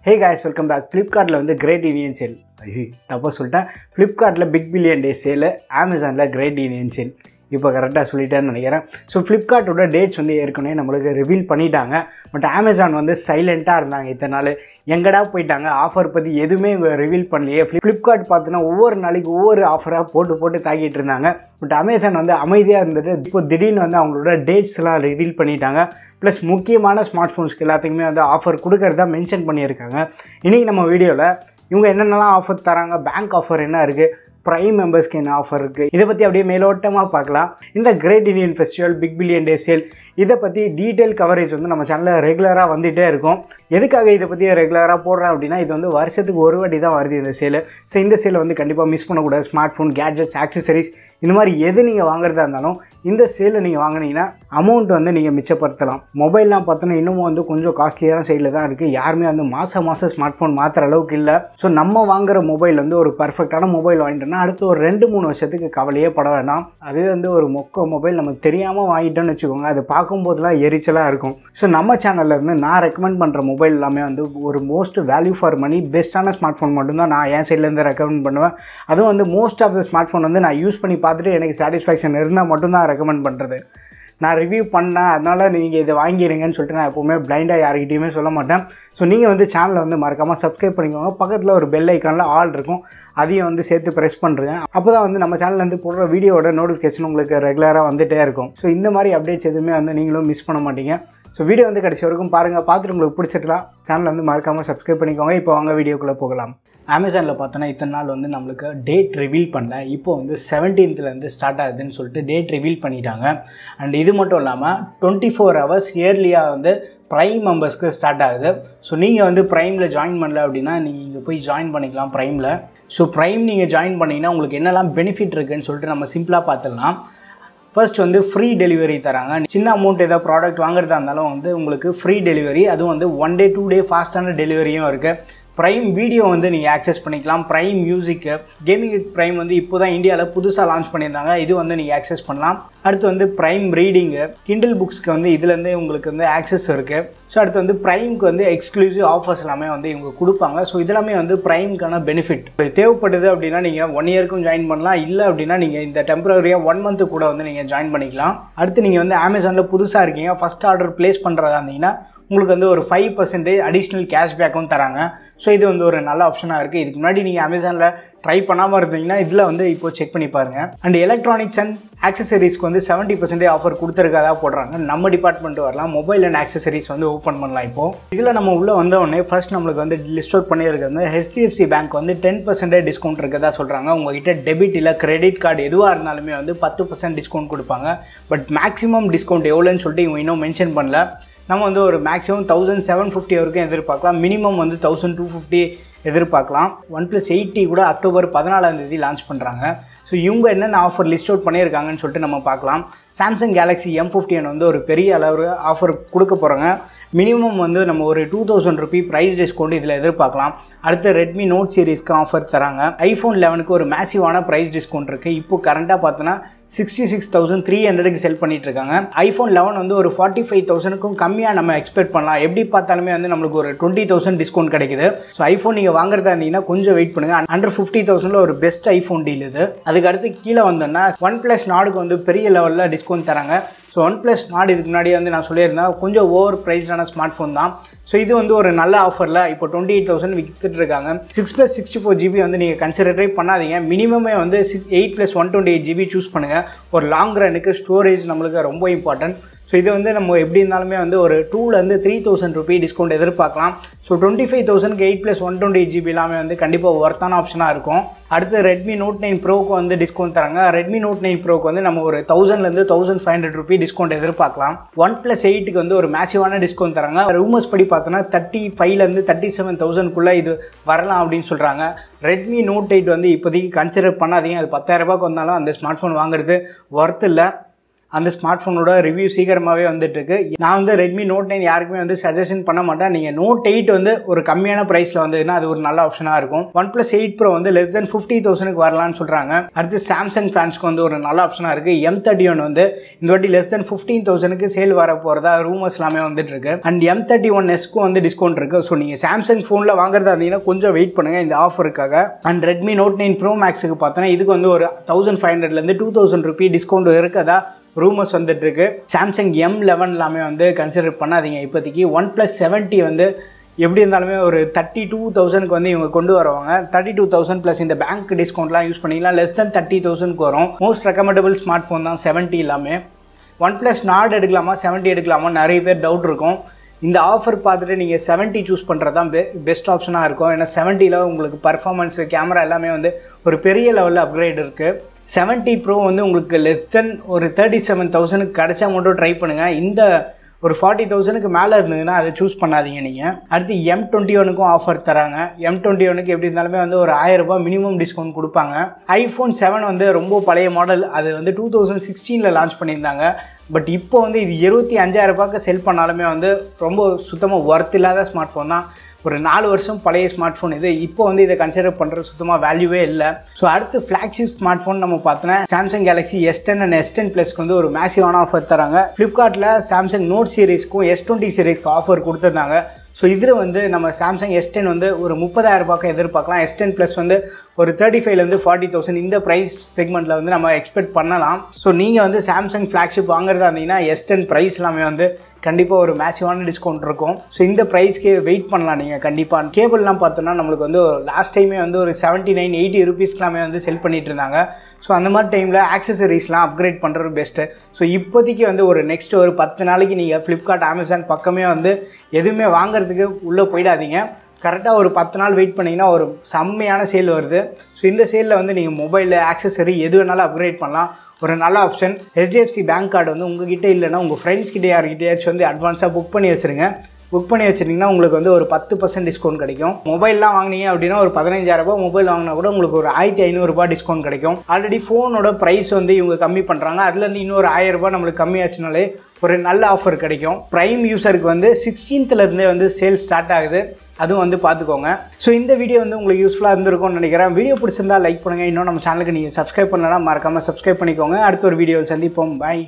Hey guys, welcome back. Flipkart la Great Indian Sale. தப்பா சொல்லிட்டேன். Flipkart la Big Billion Day Sale, Amazon la Great Indian Sale. இப்போ கரெக்டாக சொல்லிட்டேன்னு நினைக்கிறேன். So ஃப்ளிப்கார்ட்டோட dates ஏற்கனவே நம்மளுக்கு ரிவீல் பண்ணிட்டாங்க. பட் அமேசான் சைலண்ட்டாக இருந்தாங்க. இத்தனை நாள் எங்கடா போயிட்டாங்க, ஆஃபர் பற்றி எதுவுமே ரிவீல் பண்ணலையே. ஃப்ளிப்கார்ட் பார்த்தோன்னா ஒவ்வொரு நாளைக்கு ஒவ்வொரு ஆஃபராக போட்டு தாக்கிட்டு இருந்தாங்க. பட் அமேசான் அமைதியாக இருந்துட்டு இப்போ திடீர்னு அவங்களோட டேட்ஸ்லாம் ரிவீல் பண்ணிட்டாங்க. ப்ளஸ் முக்கியமான ஸ்மார்ட் ஃபோன்ஸ்க்கு எல்லாத்துக்குமே ஆஃபர் கொடுக்கறதா மென்ஷன் பண்ணியிருக்காங்க. இன்றைக்கி நம்ம வீடியோவில் இவங்க என்னென்னலாம் ஆஃபர் தராங்க, பேங்க் ஆஃபர் என்ன இருக்குது, ப்ரைம் மெம்பர்ஸ்க்கு என்ன ஆஃபர் இருக்குது, இதை பற்றி அப்படியே மேலோட்டமாக பார்க்கலாம். இந்த great Indian festival big billion day sale இதை பற்றி டீட்டெயில் கவரேஜ் நம்ம சேனலில் ரெகுலராக வந்துகிட்டே இருக்கும். எதுக்காக இதை பற்றி ரெகுலராக போடுறேன் அப்படின்னா, இது வருஷத்துக்கு ஒரு வாட்டி தான் வருது இந்த சேலு. ஸோ இந்த சேலை கண்டிப்பாக மிஸ் பண்ணக்கூடாது. ஸ்மார்ட் ஃபோன், கேட்ஜெட்ஸ், ஆக்சசரிஸ் இந்த மாதிரி எது நீங்கள் வாங்குறதா இருந்தாலும் இந்த சேலை நீங்கள் வாங்கினீங்கன்னா அமௌண்ட் நீங்கள் மிச்சப்படுத்தலாம். மொபைல்லாம் பார்த்தோன்னா இன்னமும் கொஞ்சம் காஸ்ட்லியான சைடில் தான் இருக்குது. யாருமே மாதம் ஸ்மார்ட் ஃபோன் மாற்றுற அளவுக்கு இல்லை. ஸோ நம்ம வாங்குகிற மொபைல் ஒரு பர்ஃபெக்டான மொபைல் வாங்கிட்டோம்னா அடுத்து ஒரு 2-3 வருஷத்துக்கு கவலையே பட வேண்டாம். அதுவே ஒரு மொக்க மொபைல் நமக்கு தெரியாமல் வாங்கிட்டோன்னு வச்சுக்கோங்க, அது பார்க்கும்போதுலாம் எரிச்சலாக இருக்கும். ஸோ நம்ம சேனல்லேருந்து நான் ரெக்கமெண்ட் பண்ணுற மொபைல் எல்லாமே ஒரு மோஸ்ட் வேல்யூ ஃபார் மணி பெஸ்ட்டான ஸ்மார்ட் ஃபோன் மட்டும்தான் நான் என் சைட்லேருந்து ரெக்கமெண்ட் பண்ணுவேன். அதுவும் most of the smart phone நான் யூஸ் பண்ணி பார்த்துட்டு எனக்கு சாட்டிஸ்ஃபேக்ஷன் இருந்தால் மட்டும்தான் ரெக்கமெண்ட் பண்ணுறது. நான் ரிவ்யூ பண்ணேன் அதனால் நீங்கள் இதை வாங்கிடுங்கன்னு சொல்லிட்டு நான் எப்போவுமே பிளைண்டாக யார்கிட்டையுமே சொல்ல மாட்டேன். ஸோ நீங்கள் சேனலை மறக்காமல் சப்ஸ்கிரைப் பண்ணிக்கோங்க. பக்கத்தில் ஒரு பெல் ஐக்கானில் ஆல் இருக்கும், அதையும் சேர்த்து ப்ரெஸ் பண்ணுறேன். அப்போ தான் நம்ம சேனல்லேருந்து போடுற வீடியோட நோட்டிஃபிகேஷன் உங்களுக்கு ரெகுலராக வந்துகிட்டே இருக்கும். ஸோ இந்த மாதிரி அப்டேட்ஸ் எதுவுமே நீங்களும் மிஸ் பண்ண மாட்டீங்க. ஸோ வீடியோ கடைசி வரைக்கும் பாருங்கள். பார்த்துட்டு உங்களுக்கு பிடிச்சிட்டுலாம் சேனலை மறக்காமல் சப்ஸ்கிரைப் பண்ணிக்கோங்க. இப்போ வாங்க வீடியோக்குள்ளே போகலாம். அமேசானில் பார்த்தோன்னா இத்தனை நாள் நம்மளுக்கு டேட் ரிவீல் பண்ணல. இப்போ 17th ஸ்டார்ட் ஆகுதுன்னு சொல்லிட்டு டேட் ரிவீல் பண்ணிட்டாங்க. அண்ட் இது மட்டும் இல்லாமல் 24 hours இயர்லியாக ப்ரைம் மெம்பர்ஸ்க்கு ஸ்டார்ட் ஆகுது. ஸோ நீங்கள் ப்ரைமில் ஜாயின் பண்ணல அப்படின்னா நீங்கள் இங்கே போய் ஜாயின் பண்ணிக்கலாம் ப்ரைமில். ஸோ ப்ரைம் நீங்கள் ஜாயின் பண்ணிங்கன்னா உங்களுக்கு என்னெல்லாம் பெனிஃபிட் இருக்குதுன்னு சொல்லிட்டு நம்ம சிம்பிளாக பார்த்துடலாம். ஃபர்ஸ்ட் ஃப்ரீ டெலிவரி தராங்க. சின்ன அமௌண்ட் ஏதாவது ப்ராடக்ட் வாங்குறதா இருந்தாலும் உங்களுக்கு ஃப்ரீ டெலிவரி. அதுவும் 1 day 2 day ஃபாஸ்ட்டான டெலிவரியும் இருக்குது. ப்ரைம் வீடியோ நீங்கள் ஆக்சஸ் பண்ணிக்கலாம். ப்ரைம் மியூசிக்கு, கேமிங் ப்ரைம் இப்போ தான் இந்தியாவில் புதுசாக லான்ச் பண்ணியிருந்தாங்க. இது நீங்கள் ஆக்சஸ் பண்ணலாம். அடுத்து ப்ரைம் ரீடிங்கு, கிண்டில் புக்ஸ்க்கு இதுலேருந்தே உங்களுக்கு ஆக்சஸ் இருக்குது. ஸோ அடுத்து ப்ரைம்க்கு எக்ஸ்க்ளூசிவ் ஆஃபர்ஸ் எல்லாமே இவங்க கொடுப்பாங்க. ஸோ இதெல்லாமே ப்ரைம்க்கான பெனிஃபிட். தேவைப்படுது அப்படின்னா நீங்கள் 1 yearக்கும் ஜாயின் பண்ணலாம். இல்லை அப்படின்னா நீங்கள் இந்த டெம்பரரியாக 1 month கூட நீங்கள் ஜாயின் பண்ணிக்கலாம். அடுத்து நீங்கள் அமேசானில் புதுசாக இருக்கீங்க, ஃபஸ்ட் ஆர்டர் ப்ளேஸ் பண்ணுறதா இருந்தீங்கன்னா உங்களுக்கு ஒரு 5% அடிஷ்னல் கேஷ்பேக்கும் தராங்க. ஸோ இது ஒரு நல்ல ஆப்ஷனாக இருக்குது. இதுக்கு முன்னாடி நீங்கள் அமேசானில் ட்ரை பண்ணாமல் இருந்தீங்கன்னா இதில் இப்போ செக் பண்ணி பாருங்கள். அண்ட் எலக்ட்ரானிக்ஸ் அண்ட் ஆக்சசரிஸ்க்கு 70% ஆஃபர் கொடுத்துருக்காதா போடுறாங்க. நம்ம டிபார்ட்மெண்ட் வரலாம், மொபைல் அண்ட் ஆக்சசரிஸ் ஓப்பன் பண்ணலாம். இப்போது இதில் நம்ம உள்ளே வந்தோடனே ஃபர்ஸ்ட் நம்மளுக்கு லிஸ்ட் அவுட் பண்ணியிருக்கிறது HDFC பேங்க் 10% டிஸ்கவுண்ட் இருக்கதா சொல்கிறாங்க. உங்கள்கிட்ட டெபிட் இல்லை கிரெடிட் கார்டு எதுவாக இருந்தாலுமே 10% டிஸ்கவுண்ட் கொடுப்பாங்க. பட் மேக்ஸிமம் டிஸ்கவுண்ட் எவ்வளோன்னு சொல்லிட்டு இவங்க இன்னும் மென்ஷன் பண்ணல. நம்ம ஒரு மேக்ஸிமம் 1750 வரைக்கும் எதிர்பார்க்கலாம். மினிமம் 1250 எதிர்பார்க்கலாம். OnePlus 8T கூட அக்டோபர் 14 லான்ச் பண்ணுறாங்க. ஸோ இவங்க என்னென்ன ஆஃபர் லிஸ்ட் அவுட் பண்ணியிருக்காங்கன்னு சொல்லிட்டு நம்ம பார்க்கலாம். சாம்சங் கேலக்ஸி M51 ஒரு பெரிய அளவு ஆஃபர் கொடுக்க போகிறாங்க. மினிமம் நம்ம ஒரு 2000 ரூபி ப்ரைஸ் டிஸ்கவுண்ட் இதில் எதிர்பார்க்கலாம். அடுத்து ரெட்மி நோட் சீரீஸ்க்கு ஆஃபர் தராங்க. ஐஃபோன் 11க்கு ஒரு மேசிவான ப்ரைஸ் டிஸ்கவுண்ட் இருக்குது. இப்போ கரண்ட்டாக பார்த்தோன்னா 66,300க்கு செல் பண்ணிட்டு இருக்காங்க. ஐஃபோன் 11 ஒரு 45,000க்கும் கம்மியாக நம்ம எக்ஸ்பெக்ட் பண்ணலாம். எப்படி பார்த்தாலுமே நம்மளுக்கு ஒரு 20,000 டிஸ்கவுண்ட் கிடைக்குது. ஸோ ஐஃபோன் நீங்கள் வாங்குறதா இருந்தீங்கன்னா கொஞ்சம் வெயிட் பண்ணுங்கள். அண்டர் 50,000ல் ஒரு பெஸ்ட் ஐஃபோன் டீல் இது. அதுக்கு அடுத்து கீழே வந்தோன்னா OnePlus நாடுக்கு பெரிய லெவலில் டிஸ்கவுண்ட் தராங்க. ஸோ OnePlus நாடு இதுக்கு முன்னாடி நான் சொல்லியிருந்தேன் கொஞ்சம் ஓவர் ப்ரைஸ்டான ஸ்மார்ட் ஃபோன் தான். ஸோ இது ஒரு நல்ல ஆஃபரில் இப்போ 28,000 விற்றுட்டு இருக்காங்க. 6+64 GB நீங்கள் கன்சிடரே பண்ணாதீங்க. மினிமமே 8+128 GB சூஸ் பண்ணுங்கள். ஒரு லாங் ரனுக்கு ஸ்டோரேஜ் நம்மளுக்கு ரொம்ப இம்பார்ட்டன்ட். ஸோ இது நம்ம எப்படி இருந்தாலுமே ஒரு 2,000 3,000 ரூபி டிஸ்கவுண்ட் எதிர்பார்க்கலாம். ஸோ 25,000க்கு 8+128 GB எல்லாமே கண்டிப்பாக ஒர்த்தான ஆப்ஷனாக இருக்கும். அடுத்து ரெட்மி நோட் 9 ப்ரோக்கு டிஸ்கவுண்ட் தராங்க. ரெட்மி நோட் 9 ப்ரோக்கு நம்ம ஒரு 1000லேருந்து 1500 ரூபி டிஸ்கவுண்ட் எதிர்பார்க்கலாம். OnePlus 8க்கு ஒரு மேசிவான டிஸ்கவுண்ட் தராங்க. ரூமர்ஸ் படி பார்த்தோன்னா 35,000லேருந்து 37,000க்குள்ளே இது வரலாம் அப்படின்னு சொல்கிறாங்க. ரெட்மி நோட் 8 இப்போதைக்கு கன்சிடர் பண்ணாதீங்க. அது 10,000 ரூபாய்க்கு வந்தாலும் அந்த ஸ்மார்ட் ஃபோன் வாங்குறது ஒர்த் இல்லை. அந்த ஸ்மார்ட் ஃபோனோட ரிவ்யூ சீக்கிரமாகவே வந்துட்டு இருக்கு. நான் வந்து ரெட்மி நோட் 9 யாருக்குமே வந்து சஜஷன் பண்ண மாட்டேன். நீங்கள் நோட் 8 வந்து ஒரு கம்மியான ப்ரைஸில் வந்ததுன்னா அது ஒரு நல்ல ஆப்ஷனாக இருக்கும். OnePlus 8 Pro வந்து லெஸ் தென் 50,000க்கு வரலான்னு சொல்கிறாங்க. அடுத்து சாம்சங் ஃபேன்ஸ்க்கு வந்து ஒரு நல்ல ஆப்ஷனாக இருக்குது. M31 வந்து இந்த வாட்டி லெஸ் தென் 15,000க்கு சேல் வர போகிறதா ரூமர்ஸ் எல்லாமே வந்துட்டு இருக்கு. அண்ட் M31sக்கும் வந்து டிஸ்கவுண்ட் இருக்குது. ஸோ நீங்கள் சாம்சங் ஃபோனில் வாங்குறதா இருந்தீங்கன்னா கொஞ்சம் வெயிட் பண்ணுங்கள் இந்த ஆஃபருக்காக. அண்ட் ரெட்மி நோட் 9 Pro Maxக்கு பார்த்தோன்னா இதுக்கு வந்து ஒரு 1500லேருந்து 2000 ரூபி டிஸ்கவுண்ட் இருக்கதா ரூமர்ஸ் வந்துட்டு இருக்கு. சாம்சங் M11 எல்லாமே வந்து கன்சிடர் பண்ணாதீங்க இப்போதைக்கு. OnePlus 70 வந்து எப்படி இருந்தாலுமே ஒரு 32,000க்கு வந்து இவங்க கொண்டு வருவாங்க. 32,000 ப்ளஸ் இந்த பேங்க் டிஸ்கவுண்ட்லாம் யூஸ் பண்ணிக்கலாம். லெஸ் தென் 30,000க்கு வரும். மோஸ்ட் ரெக்கமெண்டபிள் ஸ்மார்ட் ஃபோன் தான் 70 எல்லாமே. OnePlus Nord எடுக்கலாமா 70 எடுக்கலாமா நிறைய பேர் டவுட் இருக்கும். இந்த ஆஃபர் பார்த்துட்டு நீங்கள் 70 சூஸ் பண்ணுறது தான் பெஸ்ட் ஆப்ஷனாக இருக்கும். ஏன்னா 70ல் உங்களுக்கு பர்ஃபார்மன்ஸு கேமரா எல்லாமே வந்து ஒரு பெரிய லெவலில் அப்கிரேட் இருக்குது. 70 Pro வந்து உங்களுக்கு லெஸ் தென் ஒரு 37,000க்கு கிடச்சா மட்டும் ட்ரை பண்ணுங்கள். இந்த ஒரு 40,000க்கு மேலே இருந்ததுன்னா அதை சூஸ் பண்ணாதீங்க நீங்கள். அடுத்து M21க்கும் ஆஃபர் தராங்க. M21க்கு எப்படி இருந்தாலுமே வந்து ஒரு 1000 ரூபாய் மினிமம் டிஸ்கவுண்ட் கொடுப்பாங்க. iPhone 7 வந்து ரொம்ப பழைய மாடல். அது வந்து 2016ல் லான்ச் பண்ணியிருந்தாங்க. பட் இப்போ வந்து இது 25,000 ரூபாய்க்கு செல் பண்ணாலுமே வந்து ரொம்ப சுத்தமாக ஒர்த் இல்லாத ஸ்மார்ட் ஃபோன் தான். ஒரு 4 வருஷம் பழைய ஸ்மார்ட் ஃபோன் இது. இப்போ வந்து இதை கன்சிடர் பண்ணுறது சுத்தமாக வேல்யூவே இல்லை. ஸோ அடுத்து ஃப்ளாக்ஷிப் ஸ்மார்ட் ஃபோன் நம்ம பார்த்தோன்னா Samsung Galaxy S10 and S10 ப்ளஸ்க்கு வந்து ஒரு மேசிவான ஆஃபர் தராங்க. ஃப்ளிப்கார்ட்டில் சாம்சங் நோட் சீரீஸ்க்கும் S20 சீரீஸ்க்கு ஆஃபர் கொடுத்துருந்தாங்க. ஸோ இதில் வந்து நம்ம சாம்சங் S10 வந்து ஒரு 30,000 ரூபாய்க்கு எதிர்பார்க்கலாம். S10 ப்ளஸ் வந்து ஒரு 35,000லேருந்து 40,000 இந்த ப்ரைஸ் செக்மெண்ட்டில் வந்து நம்ம எக்ஸ்பெக்ட் பண்ணலாம். ஸோ நீங்கள் வந்து சாம்சங் ஃப்ளாக்ஷிப் வாங்குறதா இருந்தீங்கன்னா S10 ப்ரைஸ் எல்லாமே வந்து கண்டிப்பாக ஒரு மேசிவான டிஸ்கவுண்ட் இருக்கும். ஸோ இந்த ப்ரைஸ்க்கு வெயிட் பண்ணலாம் நீங்கள் கண்டிப்பாக. கேபிள்லாம் பார்த்தோன்னா நம்மளுக்கு வந்து லாஸ்ட் டைமே வந்து ஒரு 79-80 ரூபீஸ்க்கெலாமே வந்து செல் பண்ணிட்டு இருந்தாங்க. ஸோ அந்த மாதிரி டைமில் ஆக்சசரிஸ்லாம் அப்கிரேட் பண்ணுறது பெஸ்ட்டு. ஸோ இப்போதைக்கு வந்து ஒரு நெக்ஸ்ட் ஒரு 10 நாளைக்கு நீங்கள் ஃப்ளிப்கார்ட் அமேசான் பக்கமே வந்து எதுவுமே வாங்குறதுக்கு உள்ளே போயிடாதீங்க. கரெக்டாக ஒரு 10 நாள் வெயிட் பண்ணிங்கன்னா ஒரு செம்மையான சேல் வருது. ஸோ இந்த சேலில் வந்து நீங்கள் மொபைலில் ஆக்சசரி எது வேணாலும் அப்கிரேட் பண்ணலாம். ஒரு நல்ல ஆப்ஷன். HDFC பேங்க் கார்டு வந்து உங்ககிட்ட இல்லைன்னா உங்கள் ஃப்ரெண்ட்ஸ் கிட்டே யார்கிட்டயாச்சும் வந்து அட்வான்ஸாக புக் பண்ணி வச்சுருங்க. புக் பண்ணி வச்சுருந்தீங்கன்னா உங்களுக்கு வந்து ஒரு 10% டிஸ்கவுண்ட் கிடைக்கும். மொபைல்லாம் வாங்கினீங்க அப்படின்னா ஒரு 15,000 ரூபாய் மொபைல் வாங்கினா கூட உங்களுக்கு ஒரு 1,500 ரூபாய் டிஸ்கவுண்ட் கிடைக்கும். ஆல்ரெடி ஃபோனோட ப்ரைஸ் வந்து இவங்க கம்மி பண்ணுறாங்க. அதுலேருந்து இன்னொரு 1000 ரூபாய் நம்மளுக்கு கம்மியாச்சுனாலே ஒரு நல்ல ஆஃபர் கிடைக்கும். ப்ரைம் யூஸருக்கு வந்து 16th வந்து சேல் ஸ்டார்ட் ஆகுது. அதுவும் வந்து பார்த்துக்கோங்க. ஸோ இந்த வீடியோ வந்து உங்களுக்கு யூஸ்ஃபுல்லாக இருந்திருக்கும்னு நினைக்கிறேன். வீடியோ பிடிச்சிருந்தா லைக் பண்ணுங்கள். இன்னும் நம்ம சேனலுக்கு நீங்கள் சப்ஸ்கிரைப் பண்ணலாம் மறக்காமல் சப்ஸ்கிரைப் பண்ணிக்கோங்க. அடுத்த ஒரு வீடியோவில் சந்திப்போம். பாய்.